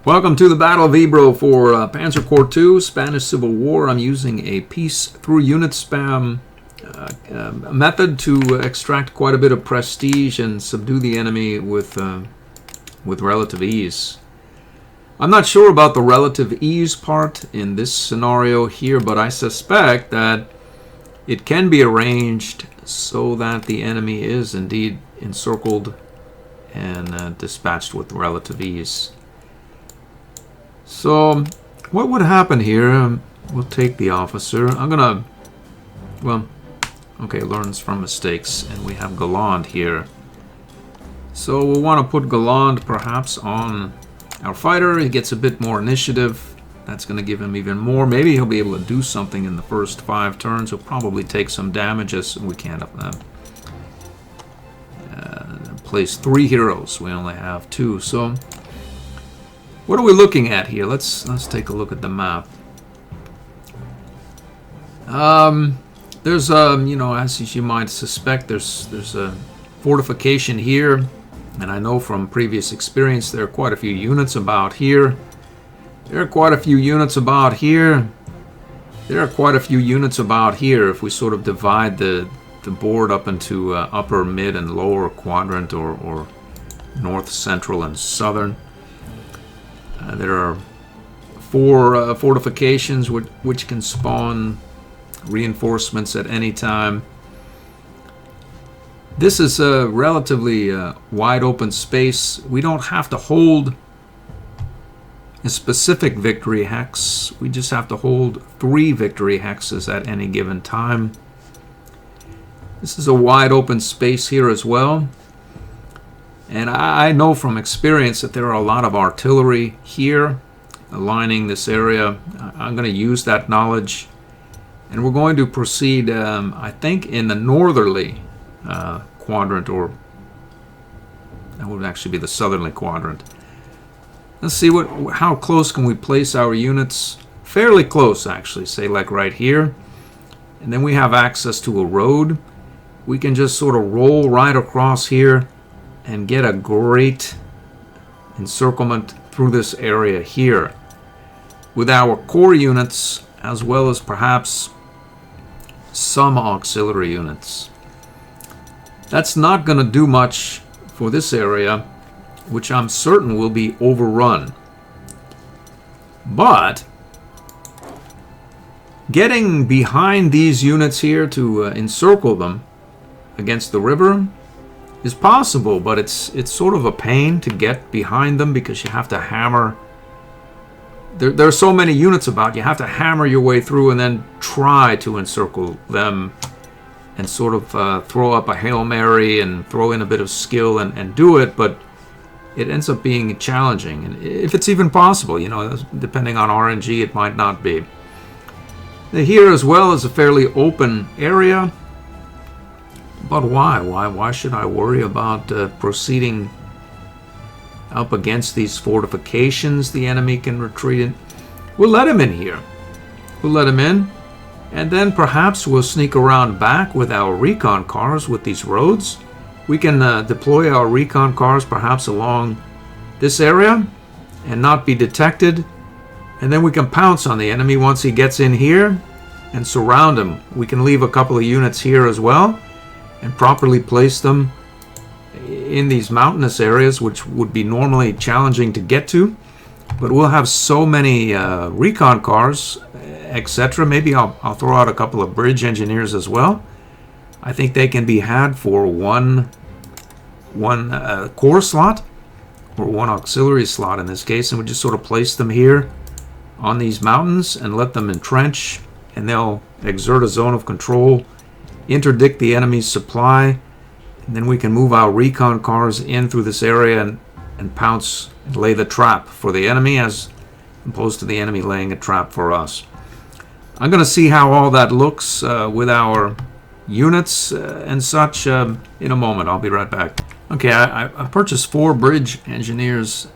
Welcome to the Battle of Ebro for Panzer Corps 2, Spanish Civil War. I'm using a piece through unit spam method to extract quite a bit of prestige and subdue the enemy with relative ease. I'm not sure about the relative ease part in this scenario here, but I suspect that it can be arranged so that the enemy is indeed encircled and dispatched with relative ease. So, what would happen here? We'll take the officer. I'm gonna, learns from mistakes, and we have Galland here. So we'll want to put Galland perhaps on our fighter. He gets a bit more initiative. That's going to give him even more. Maybe he'll be able to do something in the first 5 turns. He'll probably take some damages. We can't place 3 heroes. We only have 2. So what are we looking at here? Let's take a look at the map. There's as you might suspect, there's a fortification here, and I know from previous experience there are quite a few units about here. There are quite a few units about here. There are quite a few units about here. If we sort of divide the board up into upper, mid, and lower quadrant, or north, central, and southern. There are 4 fortifications which can spawn reinforcements at any time. This is a relatively wide open space. We don't have to hold a specific victory hex. We just have to hold 3 victory hexes at any given time. This is a wide open space here as well. And I know from experience that there are a lot of artillery here lining this area. I'm going to use that knowledge. And we're going to proceed, I think, in the northerly quadrant, or that would actually be the southerly quadrant. Let's see how close can we place our units. Fairly close, actually, say like right here. And then we have access to a road. We can just sort of roll right across here and get a great encirclement through this area here with our core units, as well as perhaps some auxiliary units. That's not going to do much for this area, which I'm certain will be overrun. But getting behind these units here to encircle them against the river is possible, but it's sort of a pain to get behind them because you have to hammer. There are so many units about, you have to hammer your way through and then try to encircle them and sort of throw up a Hail Mary and throw in a bit of skill and do it, but it ends up being challenging. And if it's even possible, depending on RNG, it might not be. Here as well is a fairly open area. But why? Why should I worry about proceeding up against these fortifications the enemy can retreat in? We'll let him in here. We'll let him in. And then perhaps we'll sneak around back with our recon cars with these roads. We can deploy our recon cars perhaps along this area and not be detected. And then we can pounce on the enemy once he gets in here and surround him. We can leave a couple of units here as well and properly place them in these mountainous areas, which would be normally challenging to get to. But we'll have so many recon cars, etc. Maybe I'll throw out a couple of bridge engineers as well. I think they can be had for one core slot, or 1 auxiliary slot in this case, and we just sort of place them here on these mountains and let them entrench, and they'll exert a zone of control, interdict the enemy's supply, and then we can move our recon cars in through this area and pounce and lay the trap for the enemy, as opposed to the enemy laying a trap for us. I'm going to see how all that looks with our units and such in a moment. I'll be right back. Okay, I purchased 4 bridge engineers.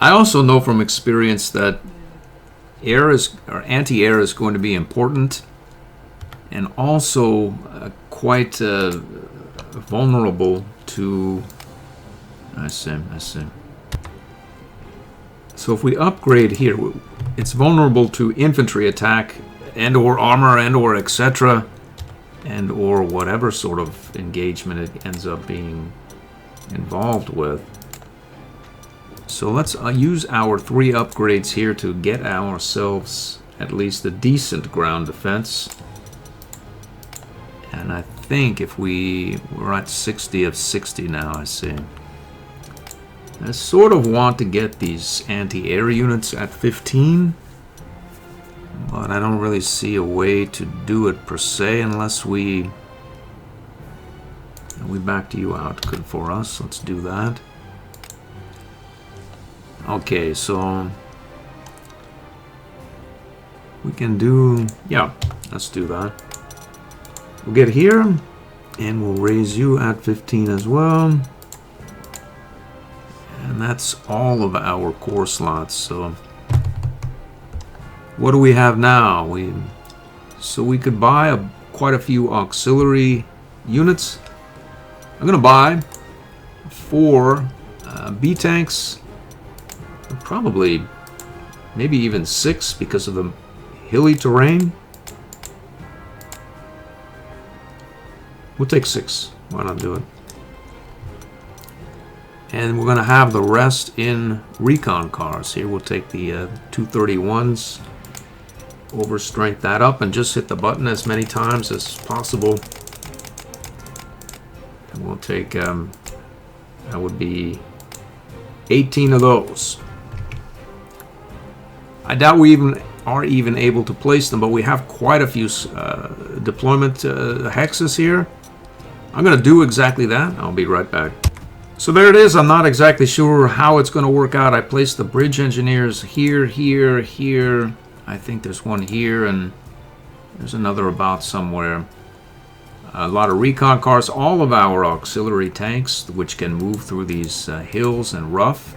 I also know from experience that anti-air is going to be important, and also quite vulnerable to... I see. So if we upgrade here, it's vulnerable to infantry attack and or armor and or etc. and or whatever sort of engagement it ends up being involved with. So let's use our 3 upgrades here to get ourselves at least a decent ground defense. And I think if we're at 60 of 60 now, I see. I sort of want to get these anti-air units at 15, but I don't really see a way to do it per se unless we backed you out. Good for us. Let's do that. Okay, so we can do, yeah, let's do that. We'll get here and we'll raise you at 15 as well. And that's all of our core slots. So what do we have now? So we could buy quite a few auxiliary units. I'm gonna buy 4 B tanks, probably maybe even 6 because of the hilly terrain. We'll take 6. Why not do it? And we're going to have the rest in recon cars. Here we'll take the 231s, overstrength that up, and just hit the button as many times as possible. And we'll take, that would be 18 of those. I doubt we are even able to place them, but we have quite a few deployment hexes here. I'm going to do exactly that. I'll be right back. So there it is. I'm not exactly sure how it's going to work out. I placed the bridge engineers here, here, here. I think there's one here, and there's another about somewhere. A lot of recon cars. All of our auxiliary tanks, which can move through these hills and rough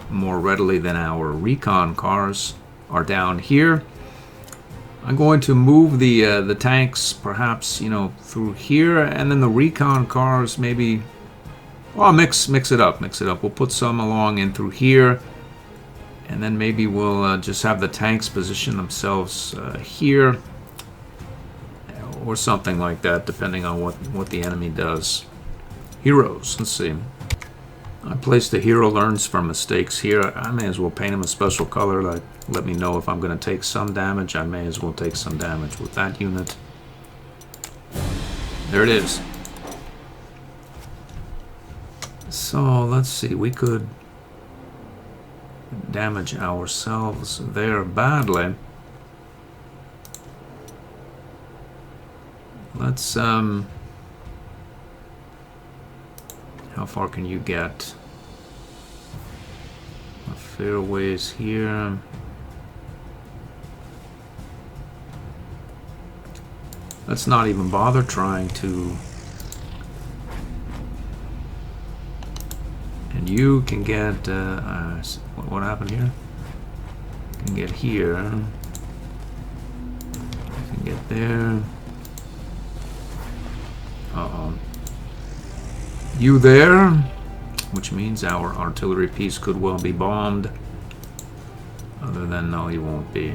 more readily than our recon cars, are down here. I'm going to move the tanks perhaps, you know, through here, and then the recon cars maybe. Well, mix it up. We'll put some along in through here, and then maybe we'll just have the tanks position themselves here, or something like that, depending on what the enemy does. Heroes. Let's see. I placed the hero learns from mistakes here. I may as well paint him a special color. Like, let me know if I'm going to take some damage. I may as well take some damage with that unit. There it is. So let's see, we could damage ourselves there badly. Let's how far can you get? A fair ways here. Let's not even bother trying to. And you can get, what happened here? You can get here. You can get there. Uh-oh. You there? Which means our artillery piece could well be bombed. Other than, no, you won't be.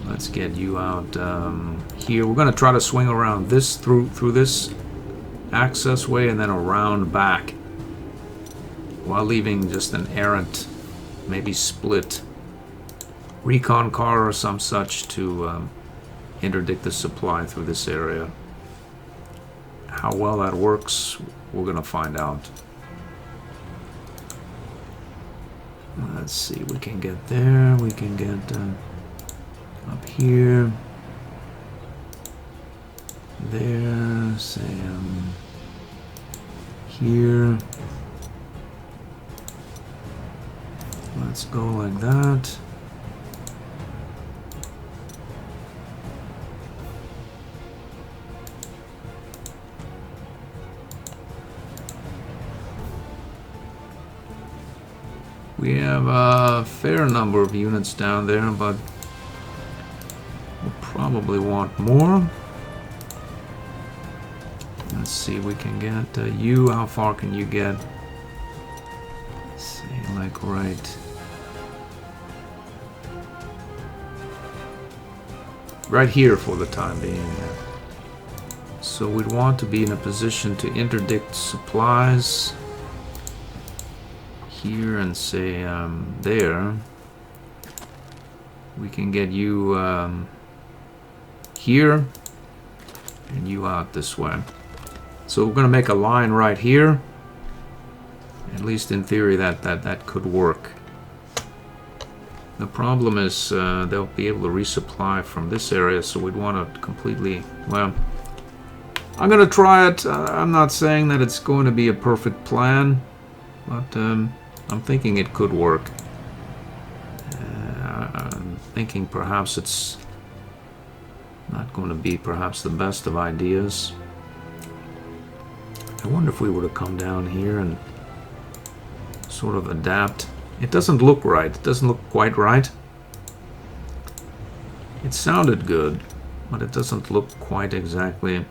Let's get you out here. We're going to try to swing around this, through this access way, and then around back, while leaving just an errant, maybe split recon car or some such to interdict the supply through this area. How well that works, we're gonna find out. Let's see, we can get there, we can get up here, there, say here. Let's go like that. We have a fair number of units down there, but we'll probably want more. Let's see, we can get you. How far can you get? Let's see, great. Right here for the time being. So we'd want to be in a position to interdict supplies here and say there. We can get you here and you out this way. So we're going to make a line right here. At least in theory that could work. The problem is they'll be able to resupply from this area, so we'd want to completely, well, I'm going to try it. I'm not saying that it's going to be a perfect plan, but I'm thinking it could work. I'm thinking perhaps it's not going to be perhaps the best of ideas. I wonder if we were to come down here and sort of adapt. It doesn't look right. It doesn't look quite right. It sounded good, but it doesn't look quite exactly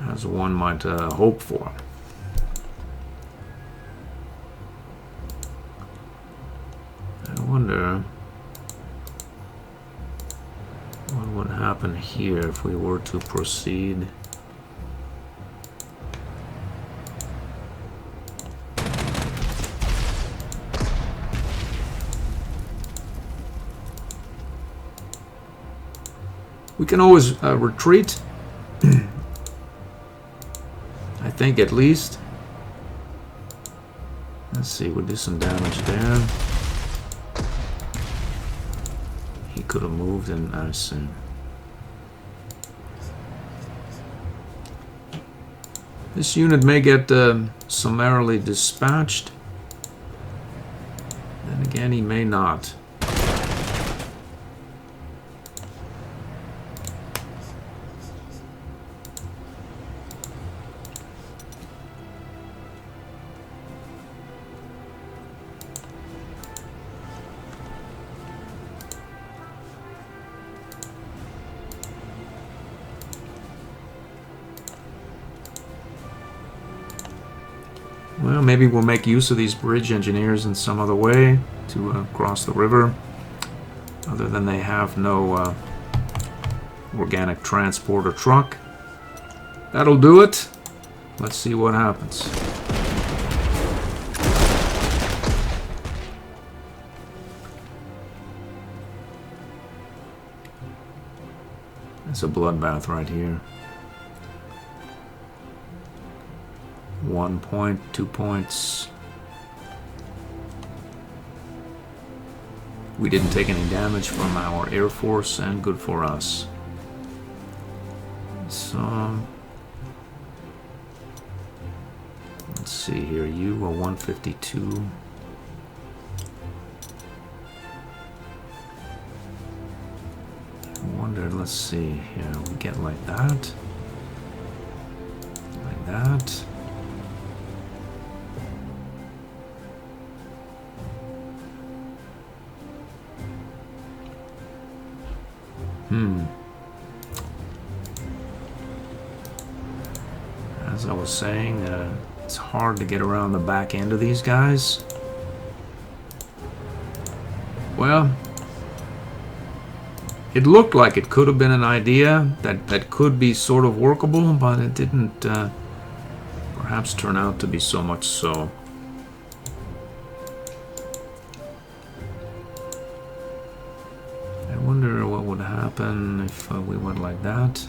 as one might hope for. I wonder what would happen here if we were to proceed. We can always retreat, I think at least. Let's see, we'll do some damage there. He could have moved and I see. This unit may get summarily dispatched. Then again, he may not. Well, maybe we'll make use of these bridge engineers in some other way to cross the river. Other than they have no organic transport or truck. That'll do it. Let's see what happens. It's a bloodbath right here. 1 point, 2 points. We didn't take any damage from our Air Force, and good for us. So, let's see here. You are 152. I wonder, let's see here. We get like that. Like that. As I was saying, it's hard to get around the back end of these guys. Well, it looked like it could have been an idea that could be sort of workable, but it didn't perhaps turn out to be so much so. I wonder what would happen if we went like that.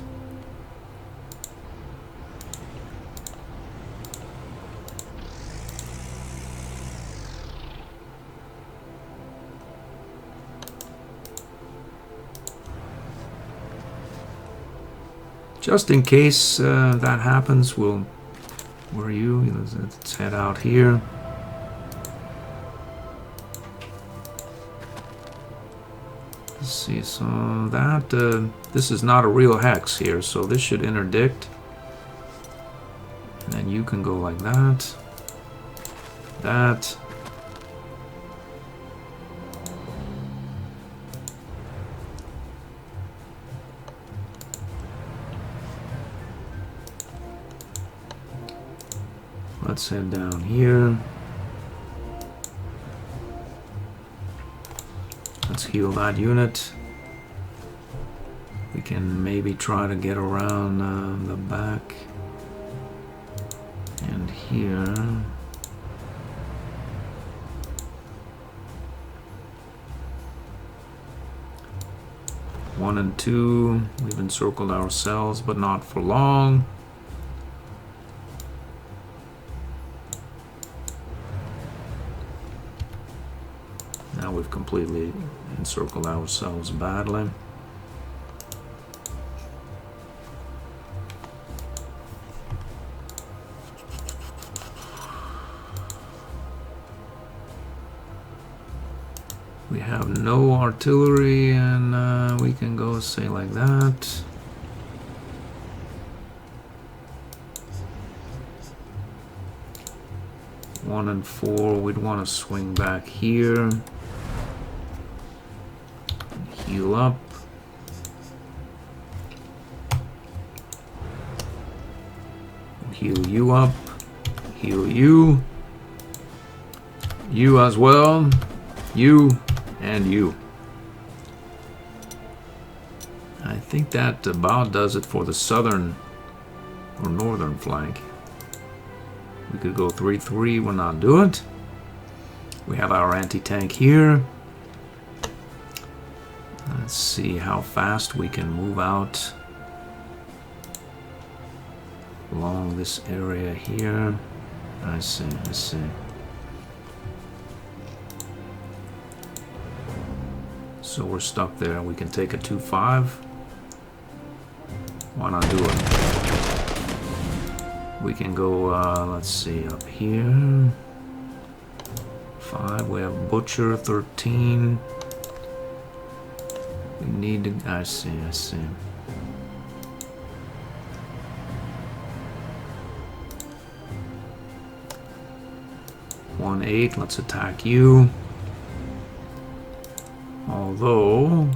Just in case that happens, we'll... Where are you? Let's head out here. Let's see, so that... this is not a real hex here, so this should interdict. And then you can go like that. That. Let's head down here. let's heal that unit. We can maybe try to get around the back. And here. One and two, we've encircled ourselves, but not for long. Now we've completely encircled ourselves badly. We have no artillery, and we can go say like that. One and four, we'd want to swing back here. Heal up. Heal you up. Heal you. You as well. You. And you. I think that about does it for the southern or northern flank. We could go 3-3, we'll not do it. We have our anti-tank here. Let's see how fast we can move out along this area here. I see, I see. So we're stuck there. We can take a 2-5. Why not do it? We can go, let's see, up here. 5. We have Butcher, 13. We need to, I see, I see. 1-8, let's attack you. Although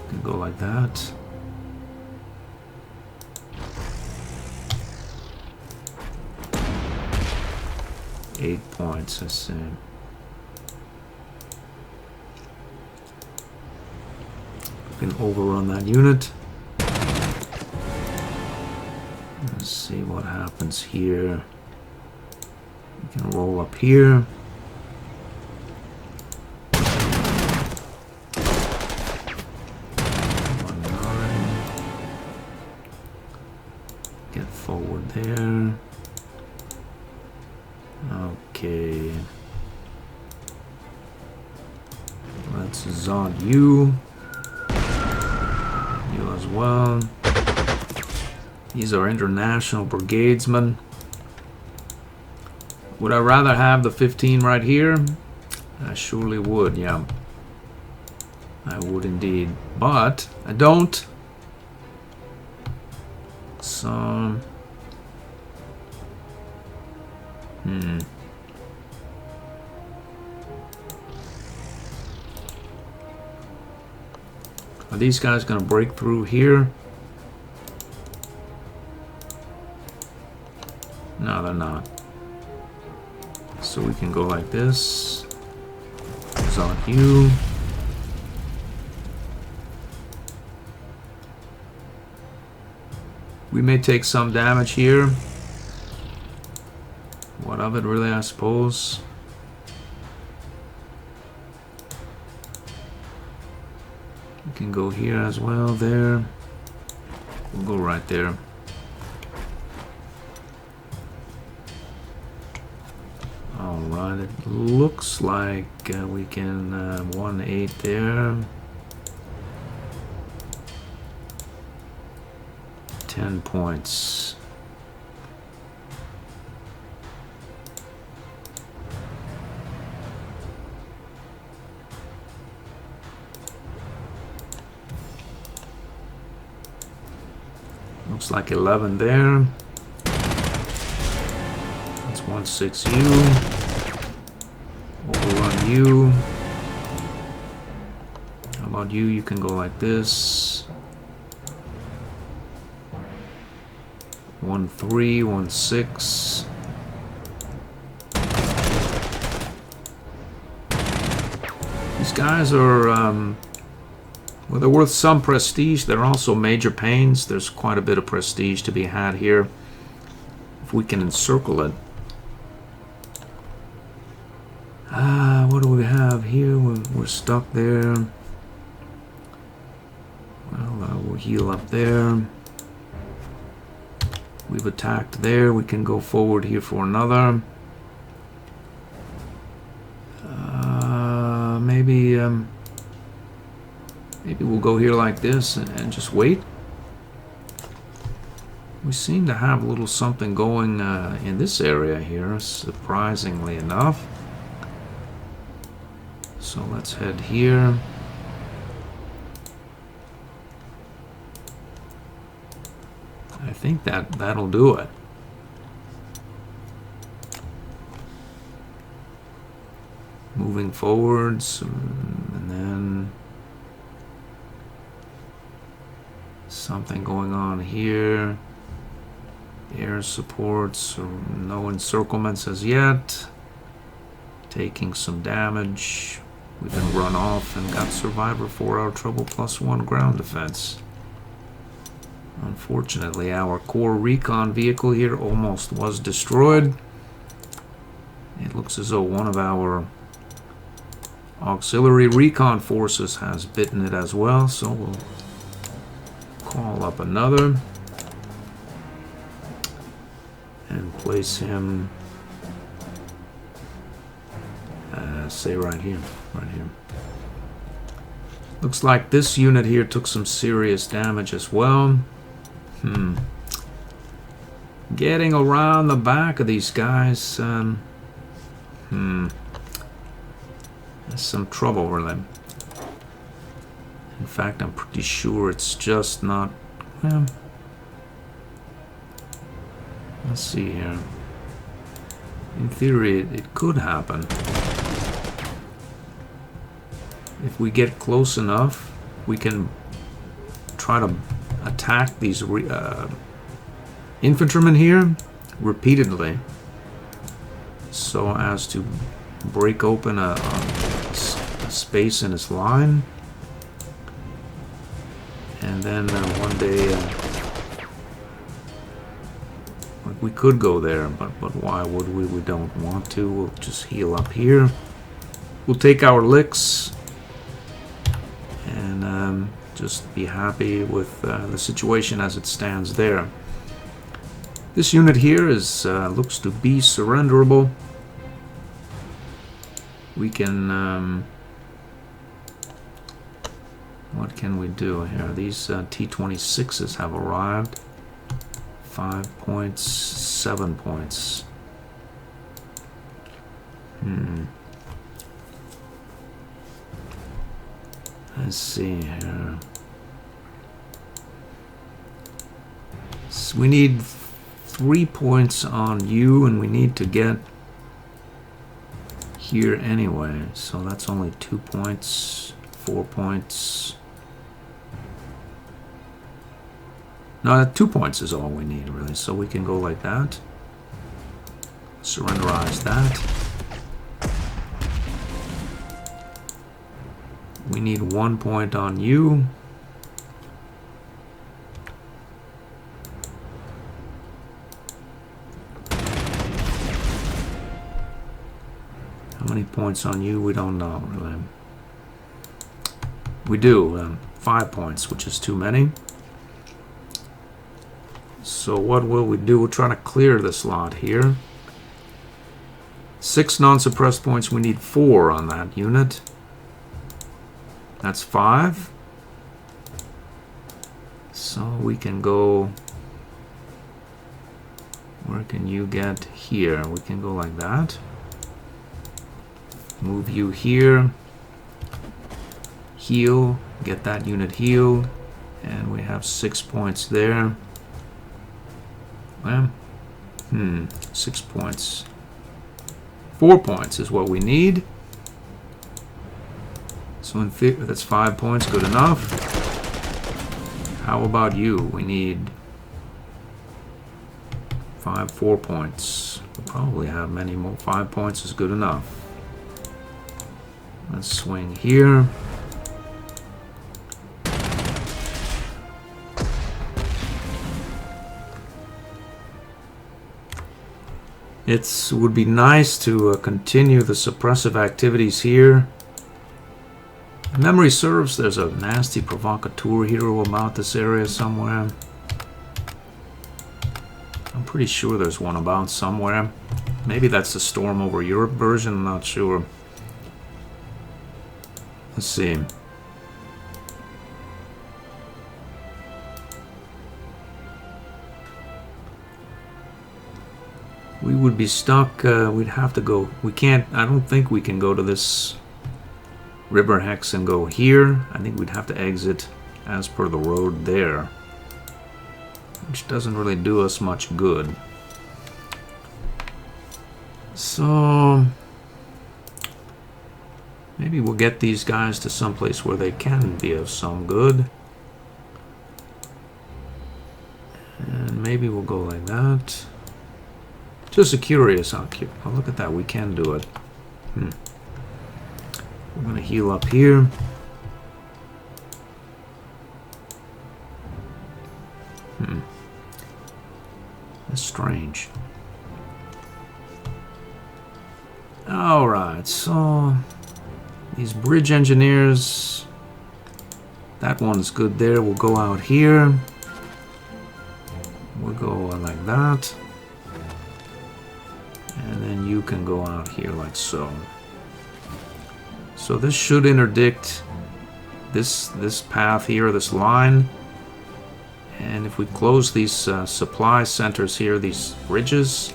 can go like that. Eight points, I see. We can overrun that unit. Let's see what happens here. We can roll up here. Get forward there. Okay. Let's zod you. You as well. These are international brigadesmen. Would I rather have the 15 right here? I surely would, yeah. I would indeed. But I don't. So... Are these guys gonna break through here? No, they're not. So we can go like this. Zod you. We may take some damage here. What of it, really, I suppose. We can go here as well, there. We'll go right there. Alright, it looks like we can 1-8 there. 10 points. Looks like 11 there. That's 1-6 you. Overrun you. How about you? You can go like this. 1-3, 1-6. guys are, well, they're worth some prestige. They're also major pains. There's quite a bit of prestige to be had here if we can encircle it. What do we have here? We're stuck there. Well, we'll heal up there. We've attacked there. We can go forward here for another. Maybe we'll go here like this and just wait. We seem to have a little something going in this area here, surprisingly enough. So let's head here. I think that'll do it. Moving forwards, and then something going on here. Air supports, no encirclements as yet. Taking some damage. We've been run off and got Survivor 4-hour trouble +1 ground defense. Unfortunately, our core recon vehicle here almost was destroyed. It looks as though one of our auxiliary recon forces has bitten it as well, so we'll call up another and place him, say right here. Looks like this unit here took some serious damage as well. Getting around the back of these guys, there's some trouble for them. In fact, I'm pretty sure it's just not, well, let's see here. In theory, it could happen. If we get close enough, we can try to attack these infantrymen here repeatedly, so as to break open a space in his line, and then one day we could go there, but why would we? We don't want to. We'll just heal up here. We'll take our licks and just be happy with the situation as it stands there. This unit here is looks to be surrenderable. We can, what can we do here? These T-26s have arrived. 5 points, 7 points. Let's see here. So we need 3 points on you, and we need to get here anyway. So that's only 2 points, 4 points. No, 2 points is all we need, really. So we can go like that. Surrenderize that. We need 1 point on you. How many points on you? We don't know, really. We do. 5 points, which is too many. So what will we do? We'll try to clear this lot here. 6 non-suppressed points. We need 4 on that unit. That's 5. So we can go... Where can you get? Here. We can go like that. Move you here. Heal. Get that unit healed. And we have 6 points there. Well, 6 points. 4 points is what we need. So in theory, that's 5 points, good enough. How about you? We need 4 points. We'll probably have many more. 5 points is good enough. Let's swing here. It would be nice to continue the suppressive activities here. If memory serves, there's a nasty provocateur hero about this area somewhere. I'm pretty sure there's one about somewhere. Maybe that's the Storm Over Europe version, I'm not sure. Let's see. We would be stuck, we'd have to go, we can't, I don't think we can go to this river hex and go here. I think we'd have to exit as per the road there, which doesn't really do us much good. So maybe we'll get these guys to someplace where they can be of some good. And maybe we'll go like that. Just a curious, oh look at that, we can do it. We're gonna heal up here. That's strange. Alright, so these bridge engineers, that one's good there. We'll go out here. We'll go like that. And then you can go out here like so. So this should interdict this path here, this line. And if we close these supply centers here, these bridges,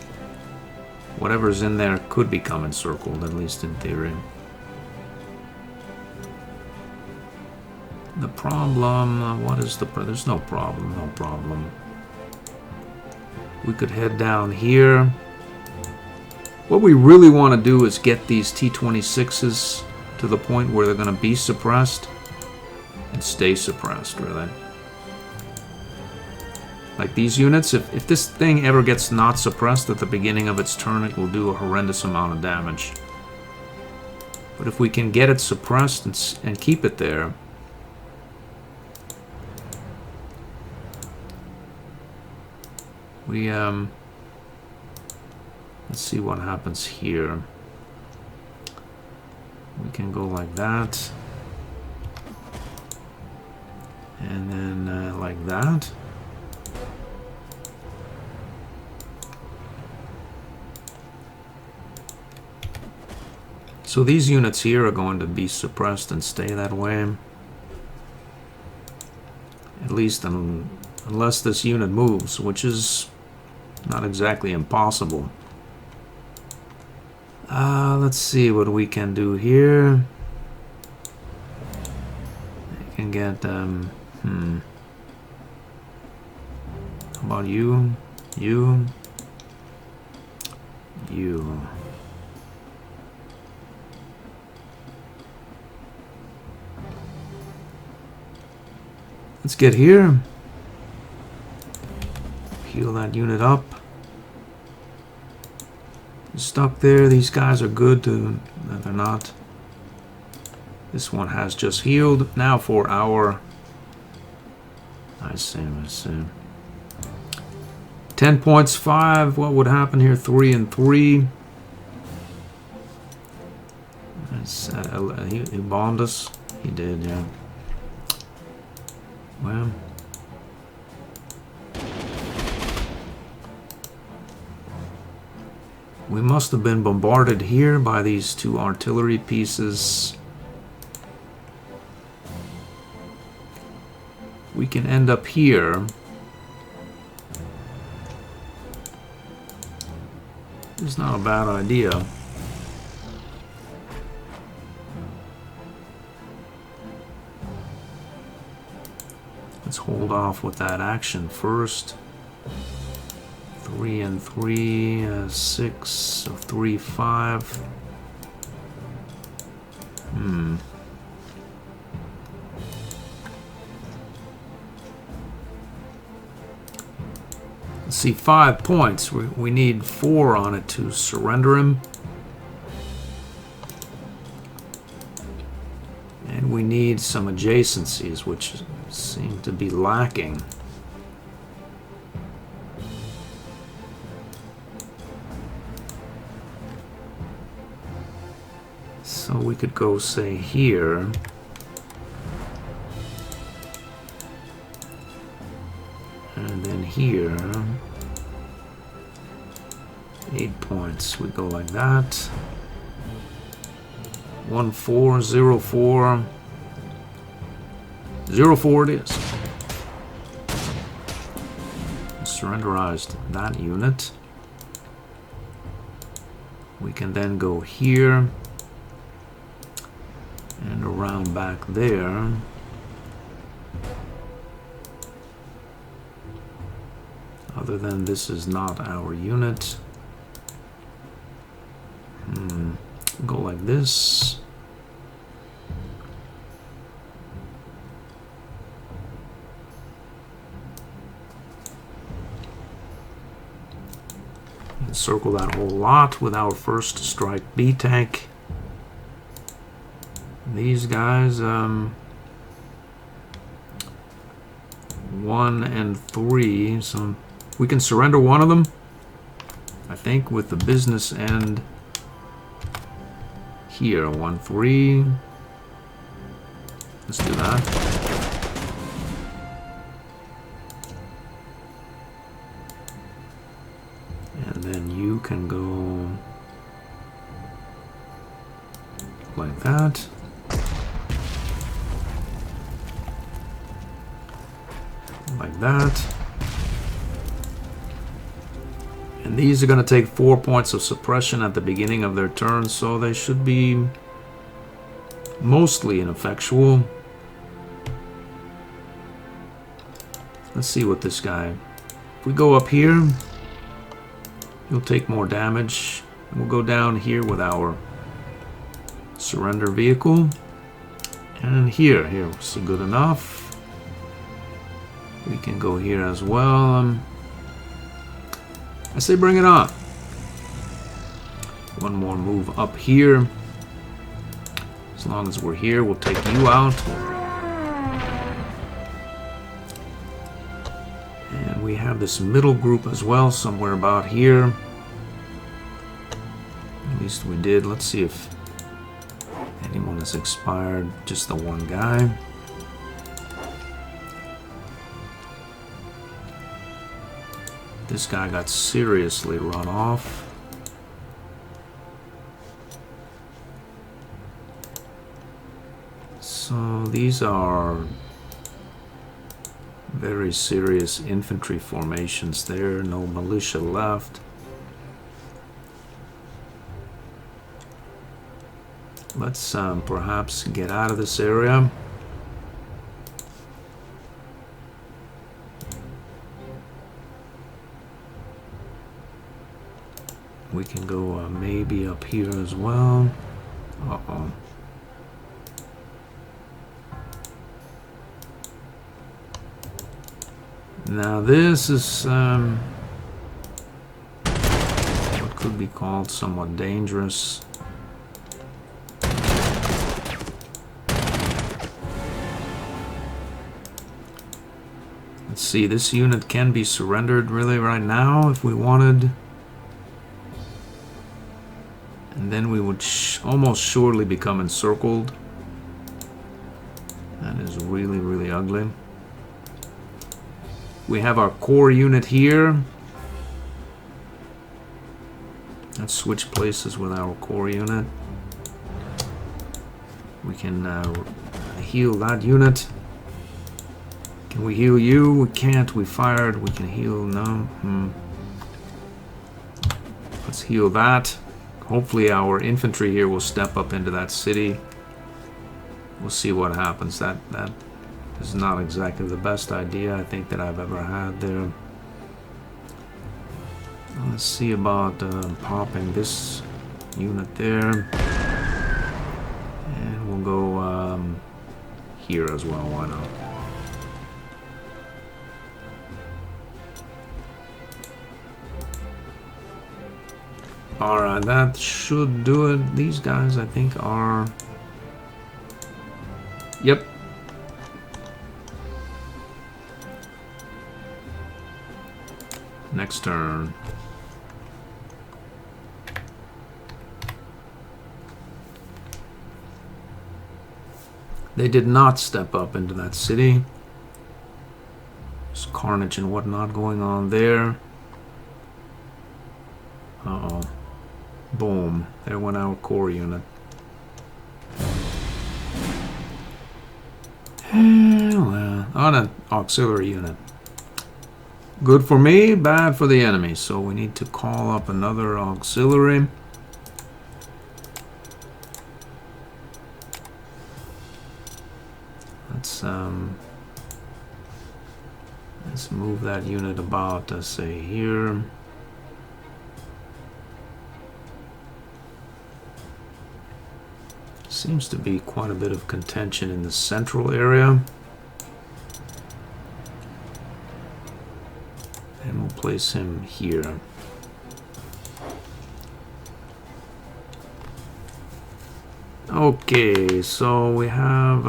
whatever's in there could become encircled, at least in theory. The problem, what is the there's no problem, no problem. We could head down here. What we really want to do is get these T-26s to the point where they're going to be suppressed and stay suppressed, really. Like these units, if this thing ever gets not suppressed at the beginning of its turn, it will do a horrendous amount of damage. But if we can get it suppressed and keep it there, we let's see what happens here. We can go like that, and then like that. So these units here are going to be suppressed and stay that way. At least unless this unit moves, which is not exactly impossible. Let's see what we can do here. I can get, how about you? You. Let's get here. Heal that unit up. Stuck there. These guys are good to... No, they're not. This one has just healed. Now for our... I see. 10 points, 5. What would happen here? 3 and 3. He bombed us. He did, yeah. Well... we must have been bombarded here by these 2 artillery pieces. We can end up here. It's not a bad idea. Let's hold off with that action first. 3 and 3, 6, so 3, 5. Let's see, 5 points. We need 4 on it to surrender him. we need some adjacencies, which seem to be lacking. So we could go, say, here. And then here. 8 points. We go like that. 1 4 0 4 0 4 it is. Surrenderized that unit. We can then go here and around back there. Other than this is not our unit. Go like this. Encircle that whole lot with our first strike B tank. These guys, 1 and 3, so we can surrender one of them, I think, with the business end here. 1 3. Let's do that. And then you can go like that. Like that. And these are going to take 4 points of suppression at the beginning of their turn, so they should be mostly ineffectual. Let's see what this guy... If we go up here, he'll take more damage. And we'll go down here with our surrender vehicle. And here is good enough. We can go here as well. I say bring it on. One more move up here. As long as we're here, we'll take you out. And we have this middle group as well, somewhere about here. At least we did. Let's see if anyone has expired. Just the one guy. This guy got seriously run off. So these are very serious infantry formations there. No militia left. Let's perhaps get out of this area. We can go maybe up here as well. Uh-oh. Now this is what could be called somewhat dangerous. Let's see, this unit can be surrendered really right now if we wanted. And then we would almost surely become encircled. That is really, really ugly. We have our core unit here. Let's switch places with our core unit. We can heal that unit. Can we heal you? We can't. We fired. We can heal. No. Let's heal that. Hopefully our infantry here will step up into that city. We'll see what happens. That is not exactly the best idea I think that I've ever had there. Let's see about popping this unit there. And we'll go here as well. Why not? Alright, that should do it. These guys, I think, are Yep. Next turn. They did not step up into that city. There's carnage and whatnot going on there. Uh-oh. Boom. There went our core unit. Well, on an auxiliary unit. Good for me, bad for the enemy. So we need to call up another auxiliary. Let's move that unit about, let's say here. Seems to be quite a bit of contention in the central area. And we'll place him here. Okay, so we have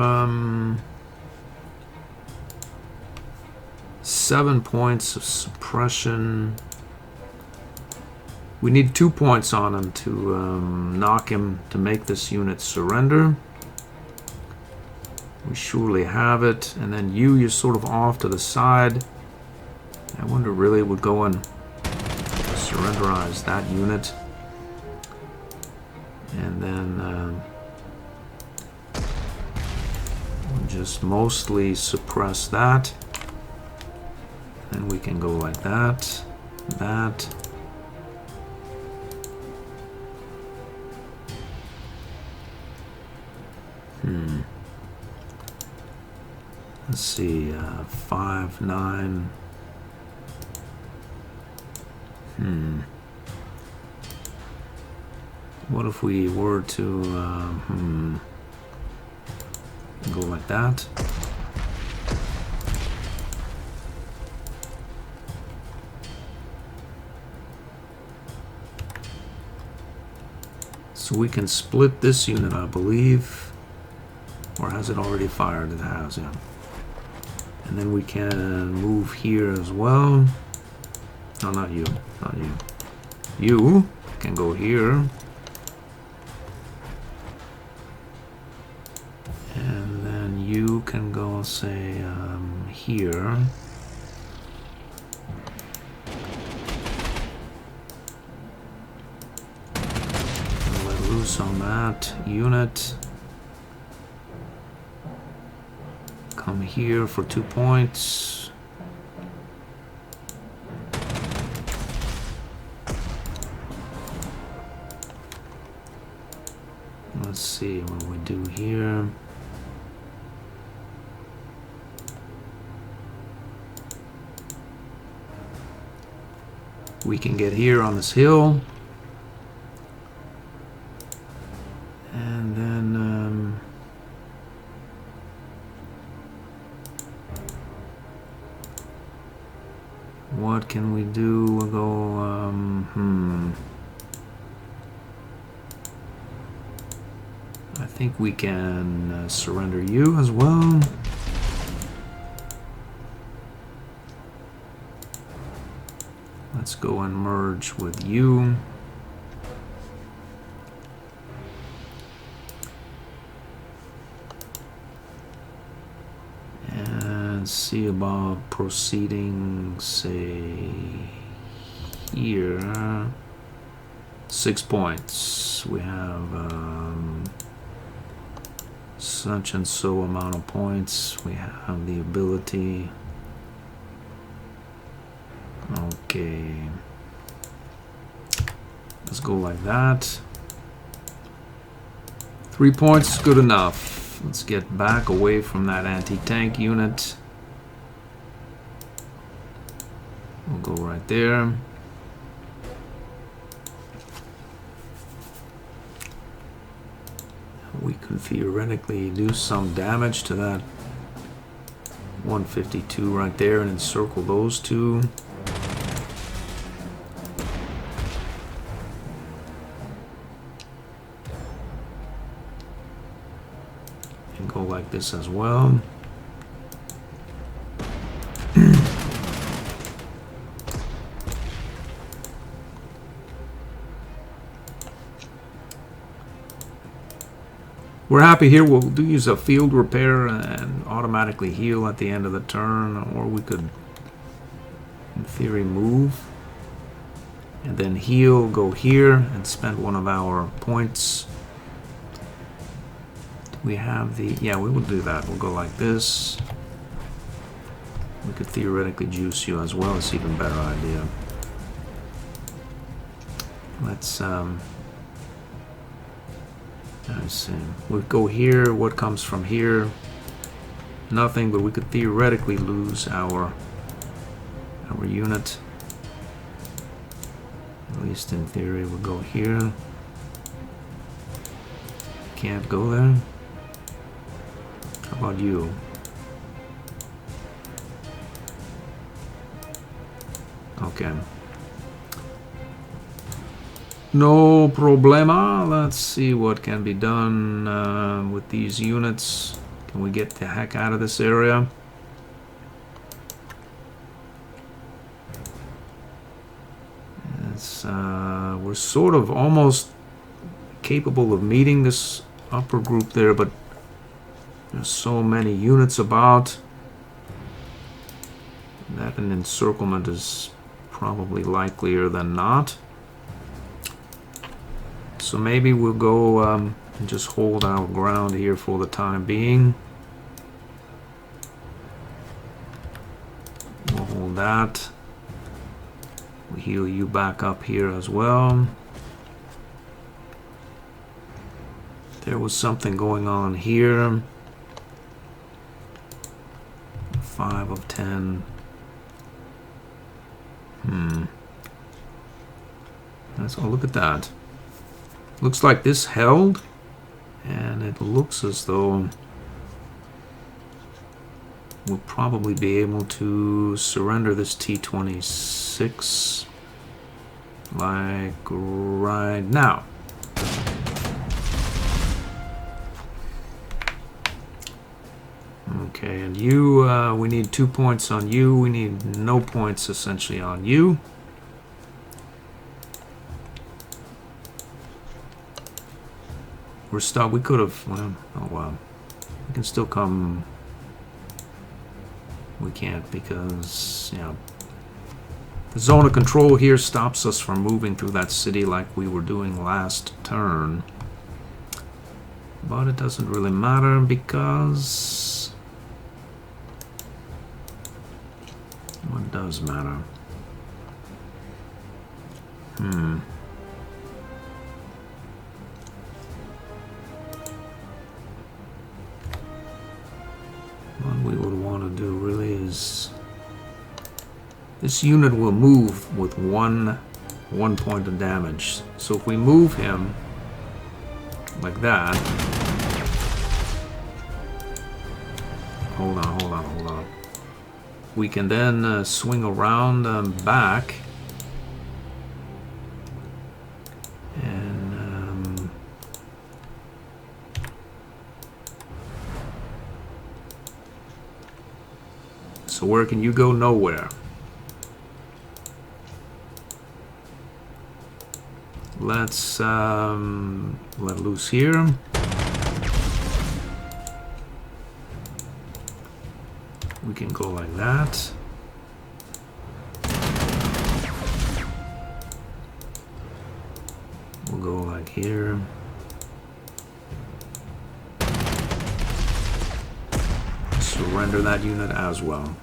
7 points of suppression. We need 2 points on him to knock him, to make this unit surrender. We surely have it. And then you're sort of off to the side. I wonder really would go and surrenderize that unit. And then we'll just mostly suppress that. And we can go like that, that. Let's see, 5, 9. What if we were to go like that? So we can split this unit, I believe. Or has it already fired? It has, yeah. And then we can move here as well. No, not you. Not you. You can go here. And then you can go, say, here. And let loose on that unit. Come here for 2 points. Let's see what we do here. We can get here on this hill. And then what can we do? We'll go I think we can surrender you as well. Let's go and merge with you. And see about proceeding, say, here. 6 points. We have such and so amount of points. We have the ability. Okay. Let's go like that. 3 points is good enough. Let's get back away from that anti-tank unit. We'll go right there. We could theoretically do some damage to that 152 right there and encircle those two. And go like this as well. We're happy here. We'll use a field repair and automatically heal at the end of the turn, or we could, in theory, move and then heal, go here, and spend one of our points. Do we have the... yeah, we will do that. We'll go like this. We could theoretically juice you as well. It's an even better idea. Let's see. We'll go here. What comes from here? Nothing, but we could theoretically lose our unit. At least in theory, we'll go here. Can't go there. How about you? Okay. No problema. Let's see what can be done with these units. Can we get the heck out of this area? We're sort of almost capable of meeting this upper group there, but there's so many units about that an encirclement is probably likelier than not. So maybe we'll go and just hold our ground here for the time being. We'll hold that. We'll heal you back up here as well. There was something going on here. 5 of 10. Let's go look at that. Looks like this held, and it looks as though we'll probably be able to surrender this T-26 like right now. Okay, and you, we need 2 points on you. We need no points essentially on you. We're stuck. We could have, well, oh wow. We can still come. We can't because, you know, the zone of control here stops us from moving through that city like we were doing last turn. But it doesn't really matter because... what does matter? What we would want to do really is... this unit will move with one point of damage. So if we move him like that... Hold on. We can then swing around back. And... so where can you go? Nowhere. Let's let loose here. We can go like that. We'll go like here. Surrender that unit as well.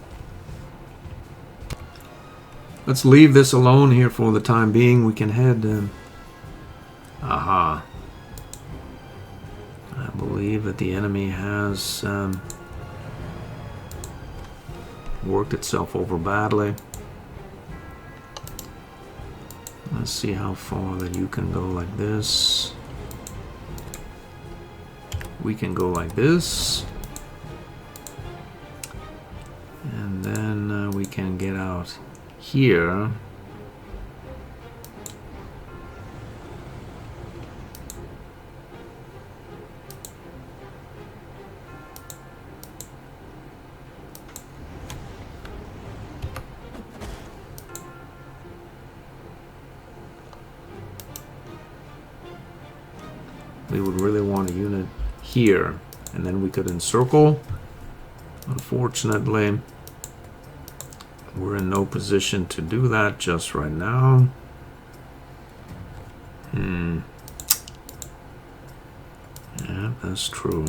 Let's leave this alone here for the time being. We can head... aha. I believe that the enemy has worked itself over badly. Let's see how far that you can go like this. We can go like this. And then we can get out here. We would really want a unit here, and then we could encircle. Unfortunately, we're in no position to do that just right now. Yeah, that's true.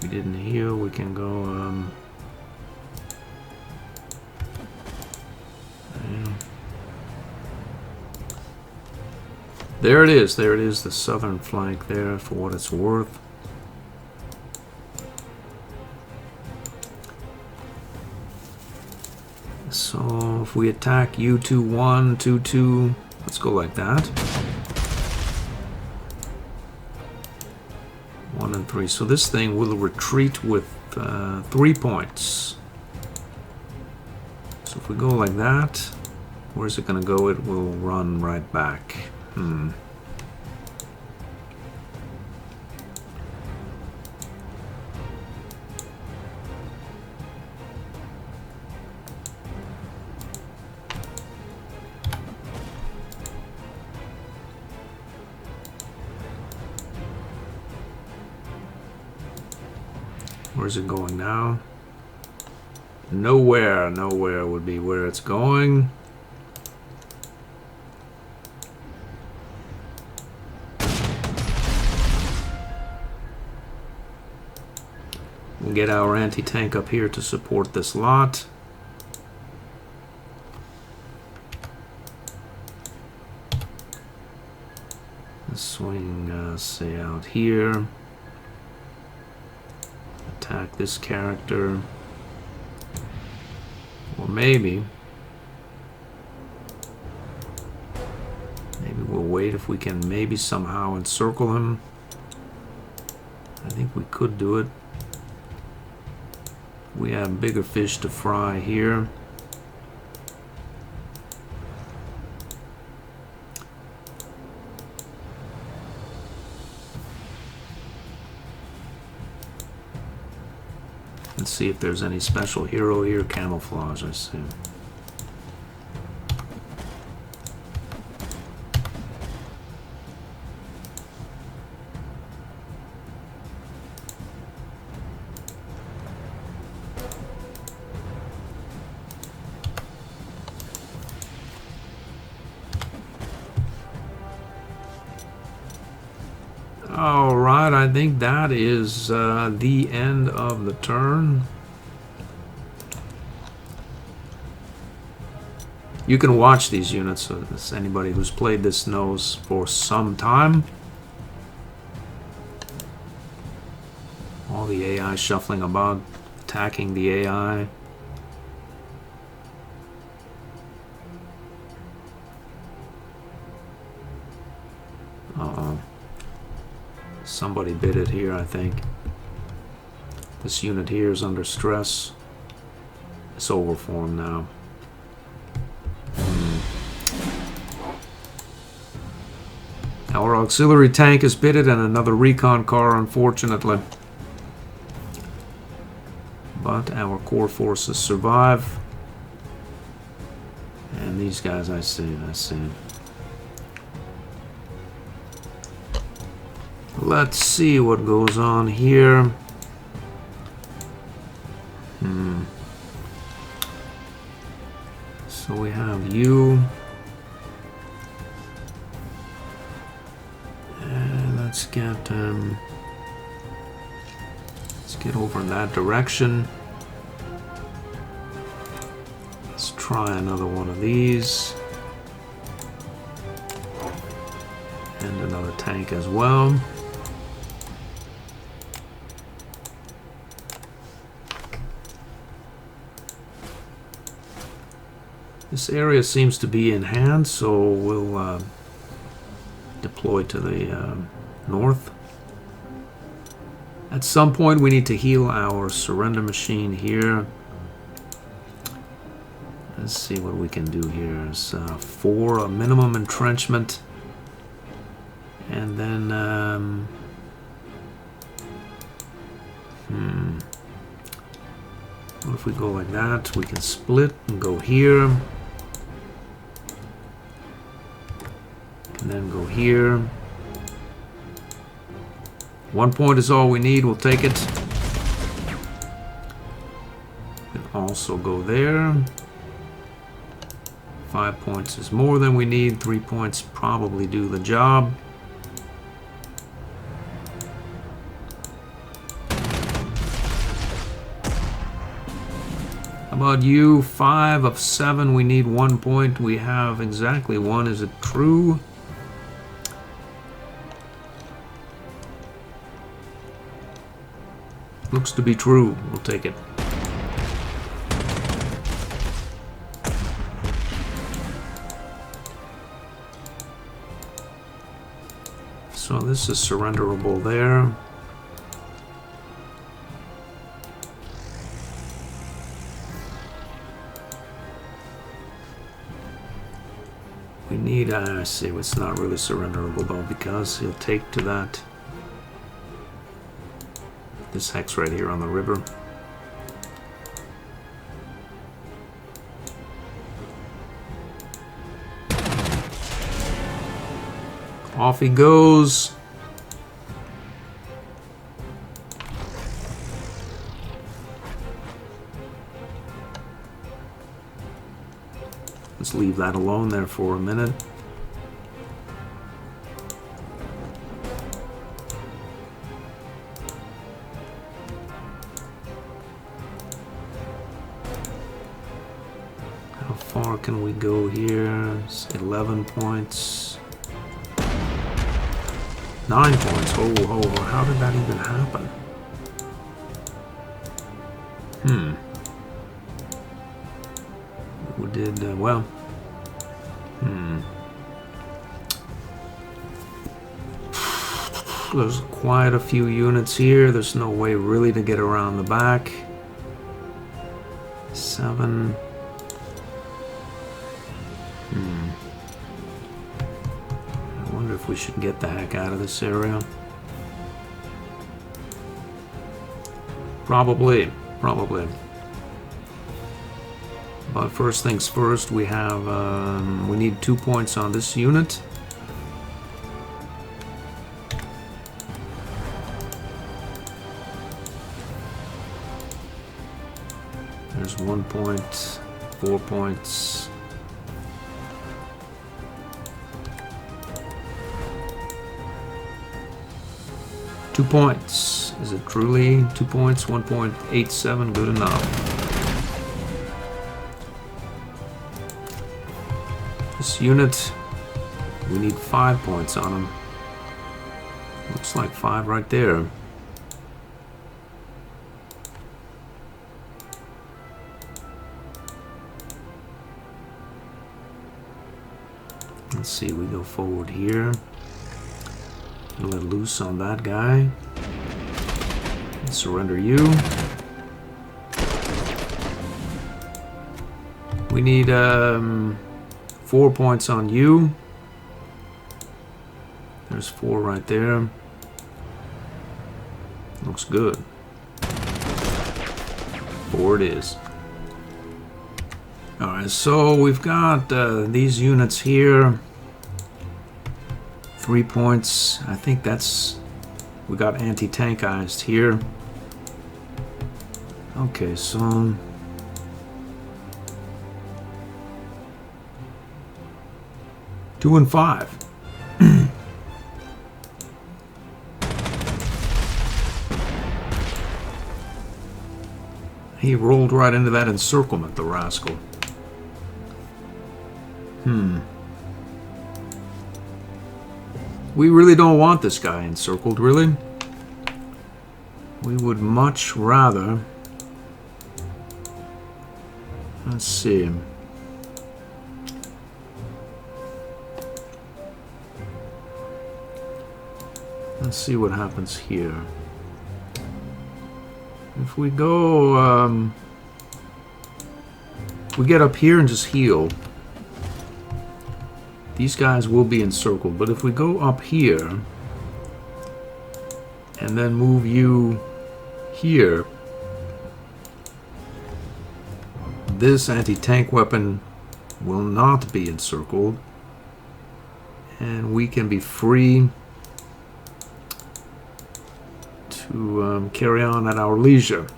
We didn't heal, we can go yeah. There it is, the southern flank there for what it's worth. So if we attack U21, 22, let's go like that. 1 and 3. So this thing will retreat with 3 points. So if we go like that, where's it going to go? It will run right back. Where's it going now? Nowhere. Nowhere would be where it's going. We'll get our anti-tank up here to support this lot. Let's swing, say, out here. Attack this character. Or maybe we'll wait if we can maybe somehow encircle him. I think we could do it. We have bigger fish to fry here. Let's see if there's any special hero here. Camouflage, I see. Alright, I think that is the end of the turn. You can watch these units, as anybody who's played this knows, for some time. All the AI shuffling about, attacking the AI. Uh-oh. Somebody bit it here, I think. This unit here is under stress. It's over for him now. Our auxiliary tank is bitted and another recon car, unfortunately. But our core forces survive. And these guys, I see. Let's see what goes on here. So we have you. And let's get over in that direction. Let's try another one of these. And another tank as well. This area seems to be in hand, so we'll deploy to the north. At some point we need to heal our surrender machine here. Let's see what we can do here. It's 4, a minimum entrenchment. And then, what if we go like that? We can split and go here. And then go here. 1 point is all we need. We'll take it. We can also go there. 5 points is more than we need. 3 points probably do the job. How about you? 5 of 7. We need 1 point. We have exactly 1. Is it true? Looks to be true. We'll take it. So this is surrenderable there. We need, I see, it's not really surrenderable though, because he'll take to that. This hex right here on the river. Off he goes. Let's leave that alone there for a minute. How far can we go here? It's 11 points. 9 points. Oh, how did that even happen? We did, well. There's quite a few units here. There's no way really to get around the back. 7. I wonder if we should get the heck out of this area. Probably. But first things first, we have we need 2 points on this unit. There's 1 point, 4 points. Two points. Is it truly 2 points? 1.87, good enough. This unit, we need 5 points on him. Looks like 5 right there. Let's see, we go forward here. Let loose on that guy. Surrender you. We need 4 points on you. There's 4 right there. Looks good. 4 it is. Alright, so we've got these units here. 3 points. I think that's... We got anti-tankized here. Okay, so... Two and 5. He rolled right into that encirclement, the rascal. We really don't want this guy encircled, really. We would much rather... Let's see. Let's see what happens here. If we go... we get up here and just heal, these guys will be encircled. But if we go up here and then move you here, this anti-tank weapon will not be encircled, and we can be free to carry on at our leisure.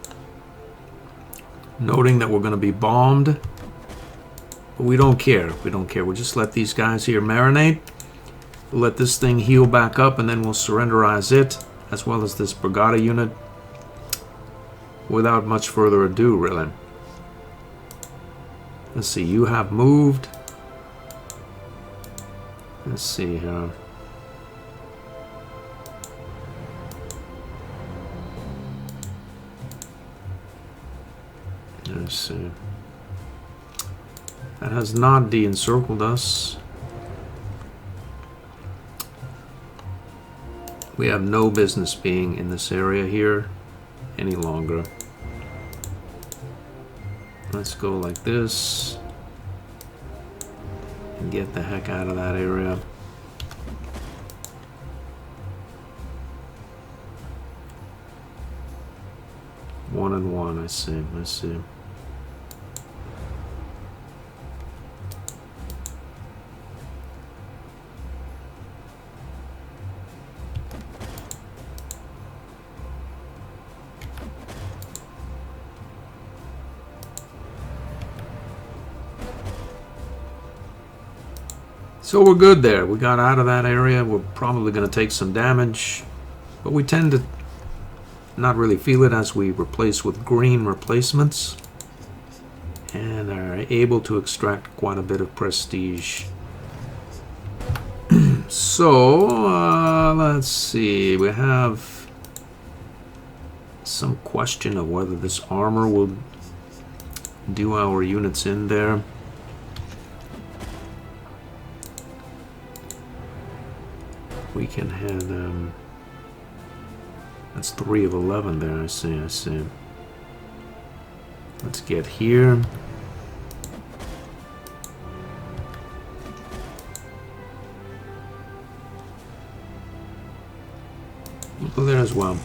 Noting that we're going to be bombed, but we don't care. We don't care. We'll just let these guys here marinate. We'll let this thing heal back up, and then we'll surrenderize it, as well as this Brigada unit, without much further ado, really. Let's see, you have moved. Let's see here. Let's see. That has not de-encircled us. We have no business being in this area here any longer. Let's go like this and get the heck out of that area. One and one, I see. I see. So we're good there. We got out of that area. We're probably going to take some damage, but we tend to not really feel it as we replace with green replacements and are able to extract quite a bit of prestige. So let's see. We have some question of whether this armor will do our units in there. We can head, that's 3 of 11 there, I see, I see. Let's get here. We'll go there as well.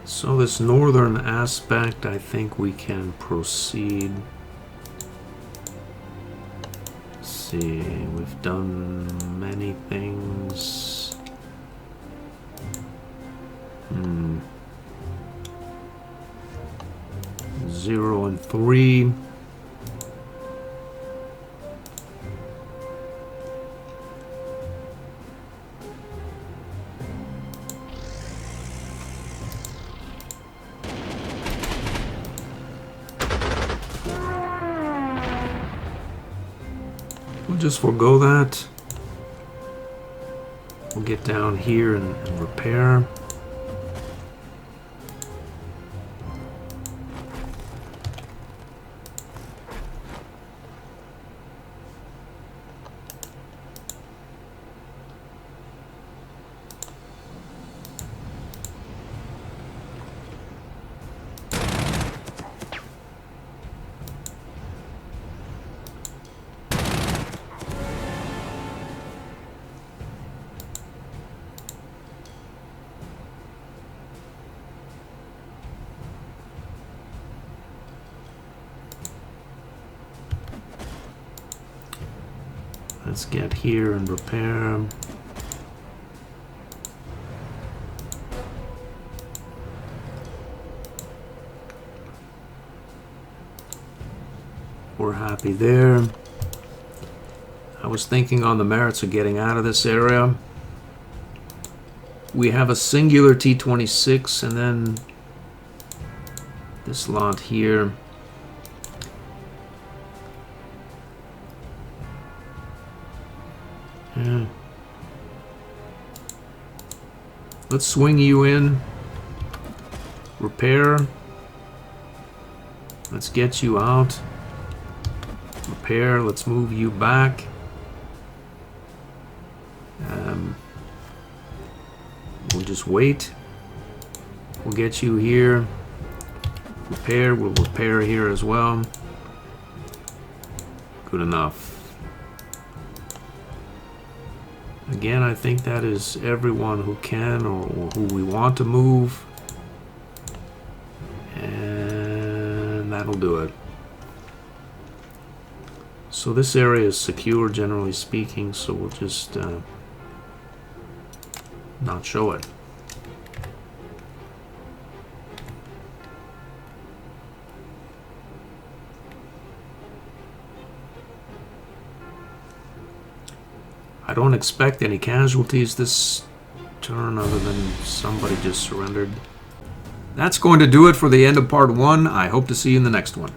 So this northern aspect, I think we can proceed. Let's see, we've done many things. 0 and 3. Just forego that. We'll get down here and repair. Let's get here and repair. We're happy there. I was thinking on the merits of getting out of this area. We have a singular T-26 and then this lot here. Yeah. Let's swing you in. Repair. Let's get you out. Repair. Let's move you back. We'll we'll just wait. We'll get you here. Repair. We'll repair here as well. Good enough. Again, I think that is everyone who can or who we want to move. And that'll do it. So this area is secure, generally speaking, so we'll just not show it. I don't expect any casualties this turn other than somebody just surrendered. That's going to do it for the end of part 1. I hope to see you in the next one.